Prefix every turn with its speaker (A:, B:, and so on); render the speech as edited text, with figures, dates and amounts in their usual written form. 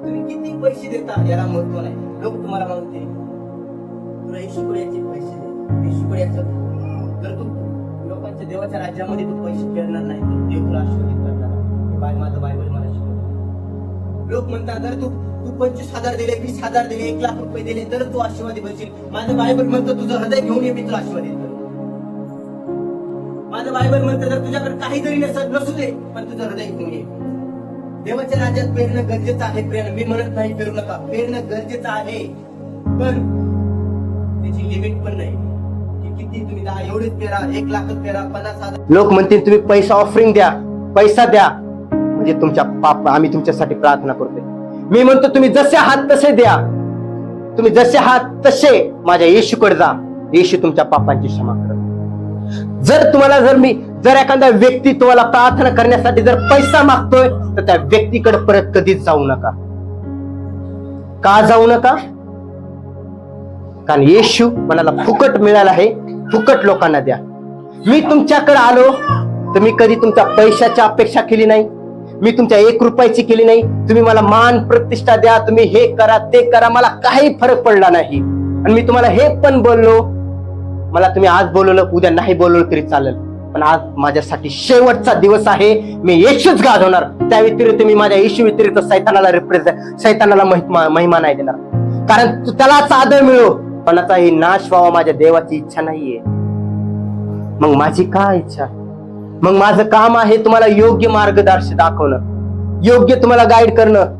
A: तुम्ही किती पैसे देता याला महत्व नाही. लोक तुम्हाला म्हणते तुला ईश्वराचे पैसे दे, ईश्वराचं. जर तू लोकांच्या देवाच्या राज्यामध्ये तू पैसे फेडणार नाही तर देव तुला आशीर्वादित करणार. माझं बायबल मला शिकवलं. लोक म्हणतात जर तू 25,000 दिले, 20,000 दिले, 1,00,000 रुपये दिले तर तू आशीर्वादित बनशील. माझं बायबल म्हणतं तुझं हृदय घेऊन ये, मी तुला आशीर्वादित करतो. माझं बायबल म्हणतं जर तुझ्याकडे काही जरी नसू दे पण तुझं हृदय घेऊन ये. देवाच्या राज्यात पेरणं गरजेचं आहे. मी म्हणत नाही पेरू नका, पेरणं गरजेचं आहे, पण त्याची लिमिट पण नाही की किती तुम्ही 10 एवढेच पेरा, 1,00,000 पेरा, 50,000. लोक म्हणतील तुम्ही पैसा ऑफरिंग द्या, पैसा द्या, म्हणजे तुमच्या पाप आम्ही तुमच्यासाठी प्रार्थना करतोय. मी म्हणतो तुम्ही जसे आहात तसे द्या. तुम्ही जसे आहात तसे माझ्या येशूकडे जा. येशू तुमच्या पापांची क्षमा करेल. जर एखादा व्यक्ती तुम्हाला प्रार्थना करण्यासाठी जर पैसा मागतोय तर त्या व्यक्तीकडे परत कधीच जाऊ नका. का जाऊ नका? कारण येशू मनाला फुकट मिळाला आहे. फुकट लोकांना द्या. मी तुमच्याकडे आलो तर मी कधी तुमच्या पैशाची अपेक्षा केली नाही. मी तुमच्या 1 रुपयाची केली नाही. तुम्ही मला मान प्रतिष्ठा द्या, तुम्ही हे करा ते करा, मला काही फरक पडला नाही. आणि मी तुम्हाला हे पण बोललो, मला तुम्ही आज बोलवलं उद्या नाही बोलवलं तरी चालेल, पण आज माझ्यासाठी शेवटचा दिवस आहे. मी येशूच गाजवणार. त्या व्यतिरिक्त मी माझ्या येशू व्यतिरिक्त सैतानाला महिमा नाही देणार. कारण त्यालाच आदर मिळो, कोणाचाही नाश व्हावा माझ्या देवाची इच्छा नाहीये. मग माझी काय इच्छा? मग माझं काम आहे तुम्हाला योग्य मार्गदर्शन दाखवणं, योग्य तुम्हाला गाईड करणं,